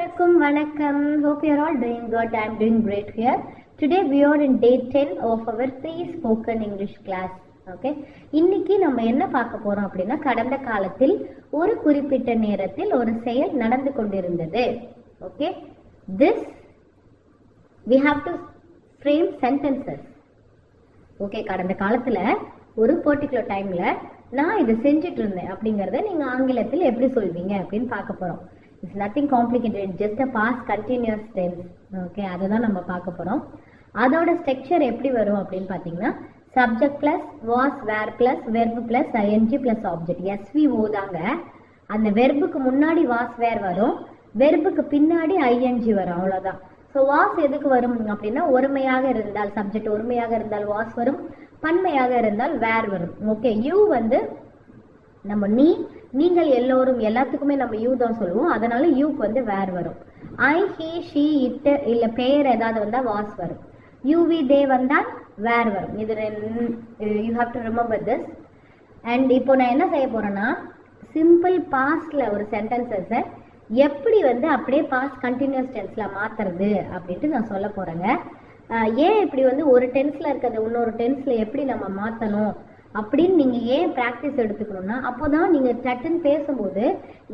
Annavarukkum vanakkam. Hope you are all doing good. I am doing great here. Today we are in day 10 of our pre-spoken English class. Okay. இன்னைக்கு நம்ம என்ன பார்க்க போறோம் அப்படின்னா கடந்த காலத்தில் ஒரு குறிப்பிட்ட நேரத்தில் ஒரு செயல் நடந்து கொண்டிருந்தது. Okay. This we have to frame sentences. Okay. கடந்த காலத்துல ஒரு பர்టిక్యులர் டைம்ல நான் இதை செஞ்சுட்டு இருந்தேன் அப்படிங்கறத நீங்க ஆங்கிலத்தில் எப்படி சொல்வீங்க அப்படின்னு பார்க்க போறோம். It's nothing complicated, just a past continuous tense. Okay, அதுதான் நம்ம பார்க்க போறோம். அதோட ஸ்ட்ரக்சர் எப்படி வரும் அப்படின்னு பாத்தீங்கன்னா subject plus was were plus verb plus ing plus object. SVO தாங்க. அந்த வெர்புக்கு முன்னாடி was were வரும், வெர்புக்கு பின்னாடி ing வரும், அவ்வளவுதான். ஸோ was எதுக்கு வரும் அப்படின்னா ஒருமையாக இருந்தால் சப்ஜெக்ட் ஒருமையாக இருந்தால் was வரும், பன்மையாக இருந்தால் were வரும். ஓகே, you வந்து நம்ம நீங்கள் எல்லோரும் எல்லாத்துக்குமே நம்ம யூ தான் சொல்லுவோம், அதனால யூக்கு வந்து வேர் வரும். ஐ ஹி ஷி இட் இல்ல பெயர் ஏதாவது வந்தா வாஸ் வரும். யூவி தே வந்தால் வேர் வரும். இது you have to remember this. And இப்போ நான் என்ன செய்ய போறேன்னா சிம்பிள் பாஸ்ட்ல ஒரு சென்டென்சஸை எப்படி வந்து அப்படியே பாஸ்ட் கண்டினியூஸ் டென்ஸ்ல மாத்துறது அப்படின்ட்டு நான் சொல்ல போறேங்க. ஏன் இப்படி வந்து ஒரு டென்ஸ்ல இருக்கிறது இன்னொரு டென்ஸ்ல எப்படி நம்ம மாத்தணும் அப்படின்னு நீங்க ஏன் பிராக்டிஸ் எடுத்துக்கணும்னா அப்போதான் நீங்க சட்டுன்னு பேசும்போது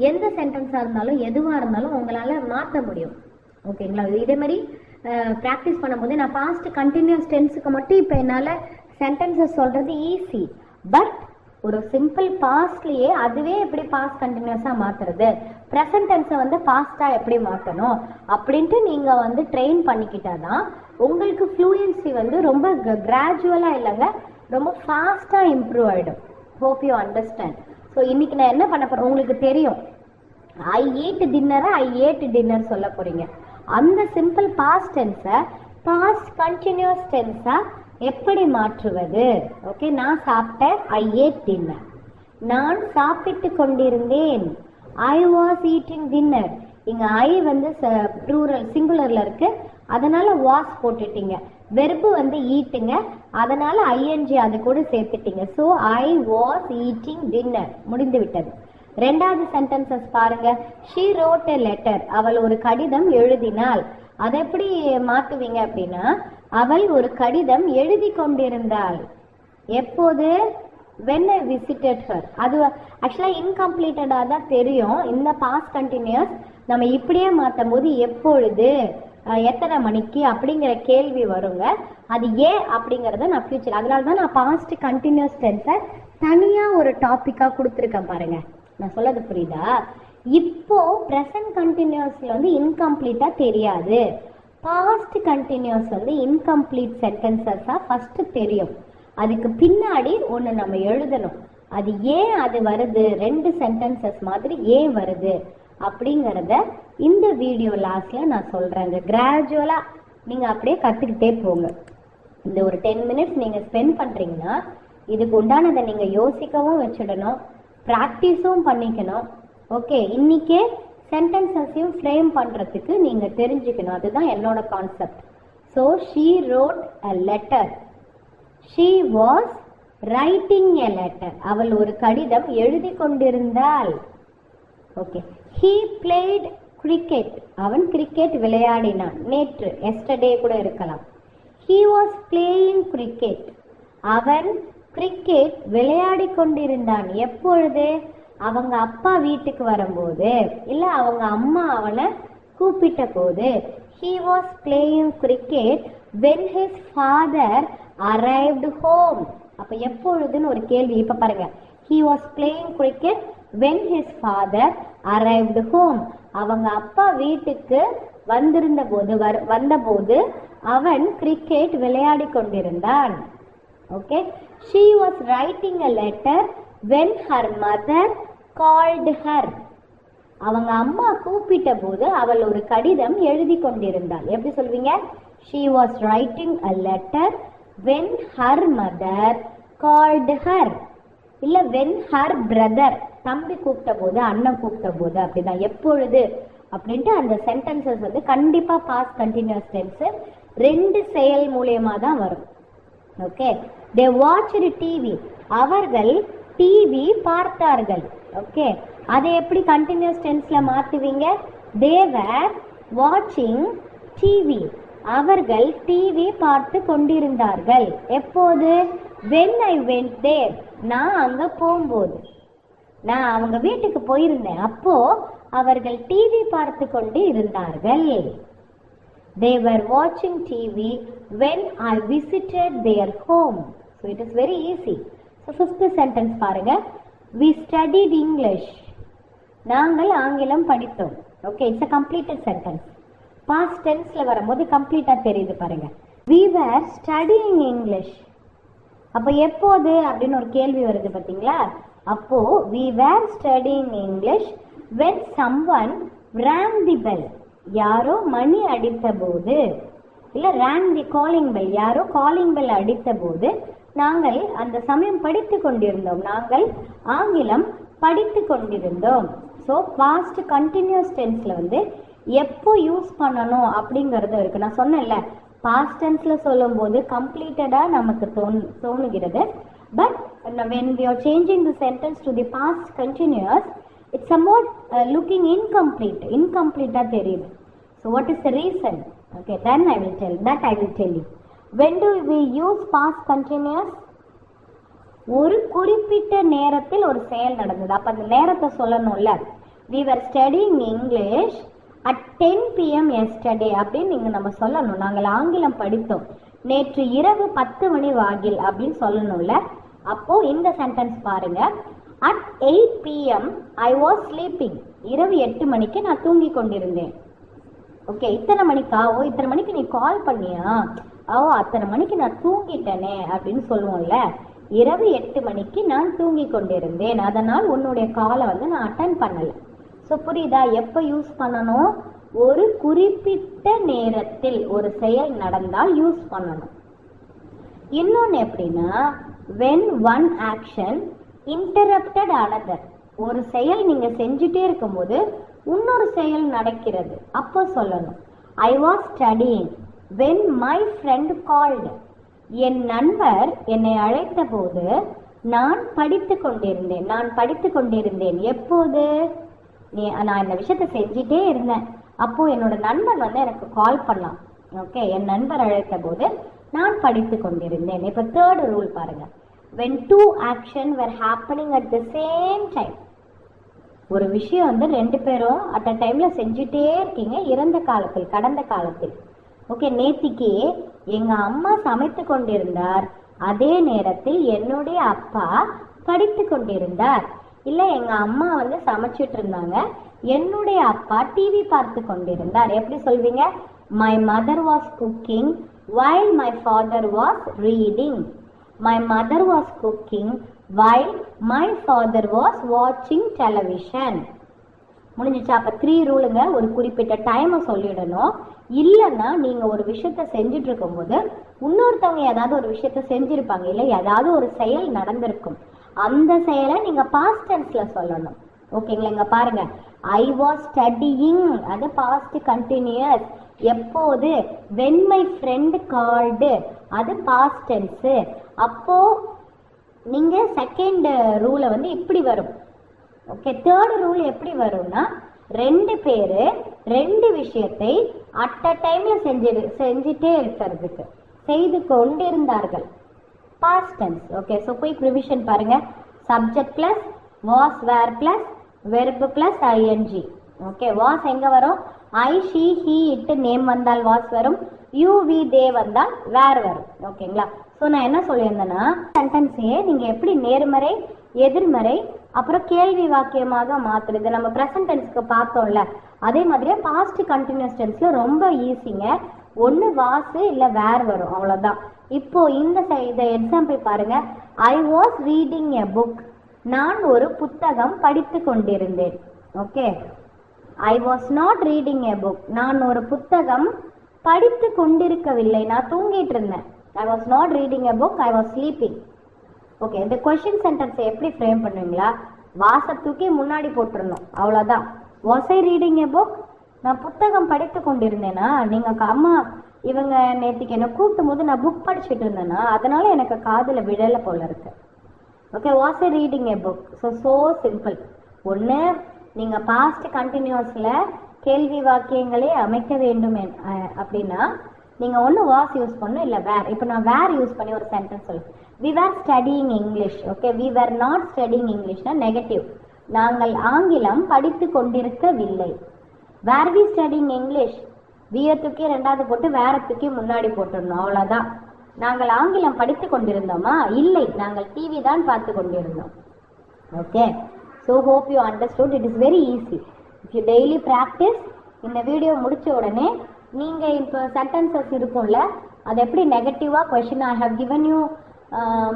எந்த சென்டென்ஸா இருந்தாலும் எதுவா இருந்தாலும் உங்களால மாற்ற முடியும். ஓகேங்களா? இதே மாதிரி பிராக்டிஸ் பண்ணும்போது நான் பாஸ்ட் கண்டினியூஸ் டென்ஸுக்கு மட்டும் இப்போ என்னால சென்டென்சஸ் சொல்றது ஈஸி, பட் ஒரு சிம்பிள் பாஸ்ட்லயே அதுவே எப்படி பாஸ்ட் கண்டினியூஸா மாத்துறது, ப்ரெசன்ட் டென்ஸை வந்து பாஸ்டா எப்படி மாற்றணும் அப்படின்ட்டு நீங்க வந்து ட்ரெயின் பண்ணிக்கிட்டாதான் உங்களுக்கு ஃப்ளூயன்சி வந்து ரொம்ப கிராஜுவலா இல்லைங்க, ரொம்ப ஃபாஸ்டா இம்ப்ரூவ் ஆயிடும். Hope you understand. ஸோ இன்னைக்கு நான் என்ன பண்ண போறேன் உங்களுக்கு தெரியும், ஐ ஏட் டின்னரை ஐ ஏட் டின்னர் சொல்ல போறீங்க. அந்த சிம்பிள் பாஸ்ட் டென்ஸை பாஸ்ட் கண்டினியூஸ் டென்ஸா எப்படி மாற்றுவது? ஓகே, நான் சாப்பிட்டேன் ஐ ஏட் டின்னர், நான் சாப்பிட்டு கொண்டிருந்தேன் ஐ வாஸ் ஈட்டிங் டின்னர். இங்க ஐ வந்து ப்ளூரல் சிங்குலர்ல இருக்கு, அதனால வாஸ் போட்டுட்டீங்க. வெர்பு வந்து ஈட்டுங்க, அதனால ஐஎன்ஜி அது கூட சேர்த்துட்டீங்க. So I was eating dinner, முடிந்து விட்டது. ரெண்டாவது சென்டென்சஸ் பாருங்க. ஷீ ரோட் எ லெட்டர், அவள் ஒரு கடிதம் எழுதினாள். அதை எப்படி மாத்துவீங்க அப்படின்னா அவள் ஒரு கடிதம் எழுதி கொண்டிருந்தாள். எப்போது? when I visited her. அது ஆக்சுவலா இன்கம்ப்ளீட்டடா தான் தெரியும். இந்த பாஸ்ட் கண்டினியூஸ் நம்ம இப்படியே மாற்றும் போது எப்பொழுது எத்தனை மணிக்கு அப்படிங்கிற கேள்வி வருங்க. அது ஏன் அப்படிங்கறத நான் ஃபியூச்சர், அதனால தான் நான் பாஸ்ட் கண்டினியூஸ் டென்ஸை தனியா ஒரு டாபிக்கா கொடுத்துருக்கேன் பாருங்க. நான் சொல்லது புரியுதா? இப்போ ப்ரெசன்ட் கண்டினியூஸ்ல வந்து இன்கம்ப்ளீட்டா தெரியாது, பாஸ்ட் கண்டினியூஸ் வந்து இன்கம்ப்ளீட் சென்டென்சஸா ஃபர்ஸ்ட் தெரியும், அதுக்கு பின்னாடி ஒன்று நம்ம எழுதணும். அது ஏன் அது வருது, ரெண்டு சென்டென்சஸ் மாதிரி ஏன் வருது அப்படிங்கிறத இந்த வீடியோ லாஸ்ட்ல நான் சொல்றேங்க. கிராஜுவலா நீங்க அப்படியே கத்துக்கிட்டே போங்க. இந்த ஒரு 10 மினிட்ஸ் நீங்க ஸ்பெண்ட் பண்றீங்கன்னா இதுக்கு உண்டானதை நீங்க யோசிக்கவும் வச்சிடணும், ப்ராக்டிஸும் பண்ணிக்கணும். ஓகே, இன்னைக்கே சென்டென்சஸையும் ஃப்ரேம் பண்றதுக்கு நீங்க தெரிஞ்சுக்கணும், அதுதான் என்னோட concept. So she road a letter, she was writing a letter, அவள் ஒரு கடிதம் எழுதி கொண்டிருந்தாள். ஓகே, he played cricket, அவன் கிரிக்கெட் விளையாடினான். நேற்று, எஸ்டர்டே கூட இருக்கலாம். he was playing cricket, அவன் கிரிக்கெட் விளையாடி கொண்டிருந்தான். எப்பொழுது? அவங்க அப்பா வீட்டுக்கு வரும்போது, இல்ல அவங்க அம்மா அவனை கூப்பிட்ட போது. he was playing cricket when his father arrived home. அப்ப எப்பொழுதுன்னு ஒரு கேள்வி. இப்ப பாருங்க, he was playing cricket when his father arrived home. அவங்க அப்பா வீட்டுக்கு வந்தபோது அவன் கிரிக்கெட் விளையாடி கொண்டிருந்தான். Okay, she was writing a letter when her mother called her. அவங்க அம்மா கூப்பிட்ட போது அவள் ஒரு கடிதம் எழுதி கொண்டிருந்தாள். எப்படி சொல்வீங்க? she was writing a letter when her mother called her. இல்ல when her brother, தம்பி கூப்பிட்ட போது, அண்ணன் கூப்பிட்ட போது, அப்படிதான். எப்பொழுது அப்படின்ட்டு அந்த சென்டென்சஸ் வந்து கண்டிப்பா பாஸ்ட் கண்டினியூஸ் டென்ஸ் ரெண்டு செயல் மூலியமா தான் வரும். ஓகே, they watched TV, அவர்கள் டிவி பார்த்தார்கள். ஓகே, அதை எப்படி கண்டினியூஸ் டென்ஸ்ல மாத்துவீங்க? they were watching TV. அவர்கள் டிவி பார்த்து கொண்டிருந்தார்கள். எப்போது? when I went there, நான் அங்க போகும்போது, நான் அவங்க வீட்டுக்கு போயிருந்தேன், அப்போ அவர்கள் டிவி பார்த்து கொண்டு இருந்தார்கள். They were watching TV when I visited their home. So it is very easy. So fifth sentence பாருங்க. We studied English. நாங்கள் ஆங்கிலம் படித்தோம். Okay, it's a completed sentence. Past tenseல வரும்போது கம்ப்ளீட்டா தெரியுது பாருங்க. We were studying English. அப்ப எப்போது அப்படின்னு ஒரு கேள்வி வருது பாத்தீங்களா? அப்போ we were studying English when someone rang the bell. யாரோ மணி அடித்த போது, இல்ல rang the calling bell, யாரோ calling bell அடித்த போது நாங்கள் அந்த சமயம் படித்து கொண்டிருந்தோம். நாங்கள் ஆங்கிலம் படித்து கொண்டிருந்தோம். ஸோ பாஸ்ட் கண்டினியூஸ் டென்ஸ்ல வந்து எப்போ யூஸ் பண்ணணும் அப்படிங்கிறது இருக்கு. நான் சொன்னேன்ல, பாஸ்ட் டென்ஸ்ல சொல்லும் போது கம்ப்ளீட்டடா நமக்கு தோணுகிறது. But when we are changing the sentence to the past continuous, it's somewhat looking incomplete தெரியுது. So what is the reason? Okay, then I will tell you. When do we use past continuous? ஒரு குறிப்பிட்ட நேரத்தில் ஒரு செயல் நடந்தது, அப்ப அந்த நேரத்தை சொல்லணும்ல. We were studying English at 10 PM yesterday அப்படின்னு நீங்க நம்ம சொல்லணும். நாங்கள் ஆங்கிலம் படித்தோம் நேற்று இரவு 10 மணி வாகில் அப்படின்னு சொல்லணும்ல. அப்போ இந்த சென்டென்ஸ் பாருங்க. at 8 PM I was sleeping. இரவு 8 மணிக்கு நான் தூங்கி கொண்டிருந்தேன். ஓகே, இத்தனை மணிக்கா? ஓ, இத்தனை மணிக்கு நீ கால் பண்ணியா? ஓ, அத்தனை மணிக்கு நான் தூங்கிட்டேனே அப்படின்னு சொல்லுவோம்ல. இரவு 8 மணிக்கு நான் தூங்கி கொண்டிருந்தேன், அதனால் உன்னுடைய காலை வந்து நான் அட்டன் பண்ணல. ஸோ புரியுதா? எப்போ யூஸ் பண்ணணும்? ஒரு குறிப்பிட்ட நேரத்தில் ஒரு செயல் நடந்தால் யூஸ் பண்ணணும். இன்னொன்று எப்படின்னா, when one action interrupted another. ஒரு செயல் நீங்க செஞ்சுட்டே இருக்கும்போது இன்னொரு செயல் நடக்கிறது, அப்போ சொல்லணும். I was studying when my friend called. என் நண்பர் என்னை அழைத்த போது நான் படித்து கொண்டிருந்தேன். எப்போது? நான் இந்த விஷயத்தை செஞ்சுட்டே இருந்தேன், அப்போ என்னோட நண்பர் வந்து எனக்கு கால் பண்ணலாம். ஓகே, என் நண்பர் அழைத்த போது நான் படித்து கொண்டிருந்தேன். இப்ப தேர்ட் ரூல் பாருங்க. when two action were happening at the same time. ஒரு விஷயம் வந்து ரெண்டு பேரும் அட் அ டைம்ல செஞ்சுட்டே இருக்கீங்க கடந்த காலத்தில். ஓகே, நேத்திக்கு எங்க அம்மா சமைத்து கொண்டிருந்தார், அதே நேரத்தில் என்னுடைய அப்பா படித்து கொண்டிருந்தார். இல்ல, எங்க அம்மா வந்து சமைச்சிட்டு இருந்தாங்க, என்னுடைய அப்பா டிவி பார்த்து கொண்டிருந்தார். எப்படி சொல்வீங்க? my mother was cooking while my father was reading. My mother was cooking while my father was watching television. முடிஞ்சிச்சா? அப்ப 3 ரூலுங்க. ஒரு குறிப்பிட்ட டைமை சொல்லிடணும். இல்லைன்னா நீங்க ஒரு விஷயத்த செஞ்சுட்டு இருக்கும் போது இன்னொருத்தவங்க ஏதாவது ஒரு விஷயத்த செஞ்சிருப்பாங்க, இல்ல ஏதாவது ஒரு செயல் நடந்திருக்கும், அந்த செயலை நீங்க பாஸ்ட் டென்ஸ்ல சொல்லணும். ஓகேங்களா? இங்க பாருங்க, I was studying, அது பாஸ்ட் கண்டினியூஸ். எப்போது? when my friend called, அது பாஸ்ட் டென்ஸ். அப்போ நீங்க செகண்ட் ரூல வந்து இப்படி வரும். ஓகே, தேர்ட் ரூல் எப்படி வரும்னா, ரெண்டு பேரு ரெண்டு விஷயத்தை அட் அ டைம்ல செஞ்சுட்டே இருக்கிறதுக்கு செய்து கொண்டிருந்தார்கள், past tense. Okay, so quick revision பாருங்க. Subject plus was were plus verb plus ING. Okay, was எங்க வரும்? I, she, he, it, name வந்தால் வாஸ் வரும். யூ, வி, தே வந்தால் வேர் வரும். ஓகேங்களா? ஸோ நான் என்ன சொல்லியிருந்தேன்னா, சென்டென்ஸையே நீங்க எப்படி நேர்மறை, எதிர்மறை, அப்புறம் கேள்வி வாக்கியமாக மாத்துறது நம்ம ப்ரெசன்ட் டென்ஸ்க்கு பார்த்தோம்ல, அதே மாதிரியே பாஸ்ட் கண்டினியூஸ் டென்ஸ்ல ரொம்ப ஈஸிங்க. ஒன்று வாஸ் இல்ல வேர் வரும், அவ்வளவுதான். இப்போ இந்த எக்ஸாம்பிள் பாருங்க. I was reading a book. நான் ஒரு புத்தகம் படித்து கொண்டிருந்தேன். Okay, I was not reading a book. நான் ஒரு புத்தகம் படித்து கொண்டிருக்கவில்லை, நான் தூங்கிட்டு இருந்தேன். I was not reading a book, I was sleeping. Okay, இந்த கொஸ்டின் சென்டென்ஸை எப்படி ஃப்ரேம் பண்ணுவீங்களா? வாச தூக்கி முன்னாடி போட்டுருணும், அவ்வளோதான். Was I reading a book? நான் புத்தகம் படித்து கொண்டிருந்தேனா? நீங்க அம்மா இவங்க நேற்றுக்கு என்ன கூப்பிடும் போது நான் புக் படிச்சுட்டு இருந்தேன்னா, அதனால எனக்கு காதுல விழல போல இருக்கு. Okay, was I reading a book? So simple. ஒன்று நீங்க பாஸ்ட் கண்டினியூஸ்ல கேள்வி வாக்கியங்களே அமைக்க வேண்டும் அப்படின்னா நீங்க ஒன்று வாஸ் யூஸ் பண்ணணும், இல்லை வேர். இப்போ நான் வேர் யூஸ் பண்ணி ஒரு சென்டென்ஸ் சொல்லுவேன். We were studying English. Okay, we were not studying இங்கிலீஷ்னா நெகட்டிவ். நாங்கள் ஆங்கிலம் படித்து கொண்டிருக்கவில்லை. வேர் வி ஸ்டடிங் இங்கிலீஷ், விய தூக்கி ரெண்டாவது போட்டு வேற தூக்கி முன்னாடி போட்டுடணும், அவ்வளோதான். நாங்கள் ஆங்கிலம் படித்து கொண்டிருந்தோமா? இல்லை, நாங்கள் டிவி தான் பார்த்து கொண்டிருந்தோம். Okay, so hope you understood. It is very easy. If you daily practice, இந்த வீடியோ முடிச்ச உடனே நீங்கள் இப்போ சென்டென்சஸ் இருக்கும்ல, அது எப்படி நெகட்டிவாக question, I have given you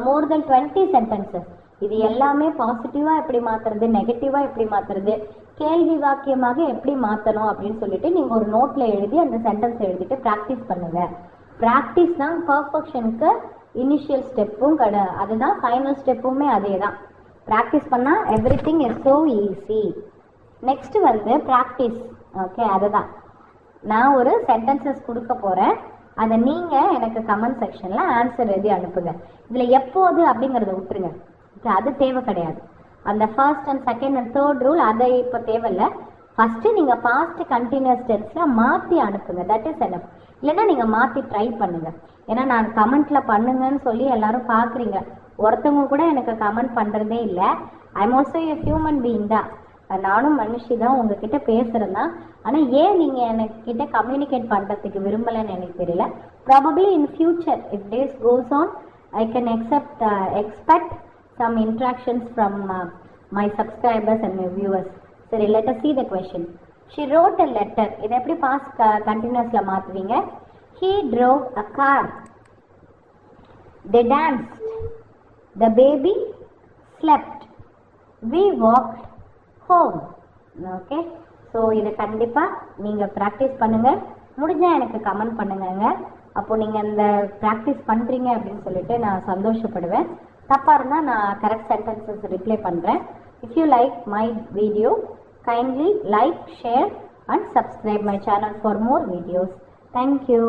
more than 20 sentences. இது எல்லாமே பாசிட்டிவாக எப்படி மாற்றுறது, நெகட்டிவாக எப்படி மாற்றுறது, கேள்வி வாக்கியமாக எப்படி மாற்றணும் அப்படின்னு சொல்லிட்டு நீங்கள் ஒரு நோட்டில் எழுதி அந்த சென்டென்ஸ் எழுதிட்டு ப்ராக்டிஸ் பண்ணுங்க. ப்ராக்டிஸ் தான் பர்ஃபெக்ஷனுக்கு இனிஷியல் ஸ்டெப்பும் அதுதான் ஃபைனல் ஸ்டெப்புமே அதே தான். ப்ராக்டிஸ் பண்ணால் every thing is so easy. Next வந்து ப்ராக்டிஸ். ஓகே, அதுதான் நான் ஒரு சென்டென்சஸ் கொடுக்க போகிறேன். அதை நீங்கள் எனக்கு கமெண்ட் செக்ஷனில் ஆன்சர் எழுதி அனுப்புங்க. இதில் எப்போது அப்படிங்கிறத விட்டுருங்க, அது தேவை கிடையாது. அந்த first and second and third rule அதை இப்போ தேவையில்லை. ஃபஸ்ட்டு நீங்கள் பாஸ்ட் கண்டினியூஸ் டென்ஸில் மாற்றி அனுப்புங்க, தட் இஸ் எனஃப். இல்லைன்னா நீங்கள் மாற்றி ட்ரை பண்ணுங்கள். ஏன்னா நான் கமெண்ட்டில் பண்ணுங்கன்னு சொல்லி எல்லாரும் பார்க்குறீங்க, ஒருத்தவங்க கூட எனக்கு கமெண்ட் பண்ணுறதே இல்லை. I'm also a human being தான், நானும் மனுஷி தான், உங்ககிட்ட பேசுகிறேன் தான். ஆனால் ஏன் நீங்கள் எனக்கிட்ட கம்யூனிகேட் பண்ணுறதுக்கு விரும்பலைன்னு எனக்கு தெரியல. Probably in future if days goes on I can expect some interactions from my subscribers and my viewers. சரி, let us see the question. She wrote a letter. இதை எப்படி past continuously மாற்றுவீங்க? He drove a car. They danced. The baby slept. We walked home. Okay, so இதை கண்டிப்பாக நீங்கள் practice பண்ணுங்கள். முடிஞ்சால் எனக்கு comment பண்ணுங்க. அப்போ நீங்கள் இந்த ப்ராக்டிஸ் பண்ணுறீங்க அப்படின்னு சொல்லிட்டு நான் சந்தோஷப்படுவேன். தப்பாக இருந்தால் நான் கரெக்ட் சென்டென்சஸ் ரிப்ளை பண்ணுறேன். If you like my video, kindly like, share and subscribe my channel for more videos. Thank you.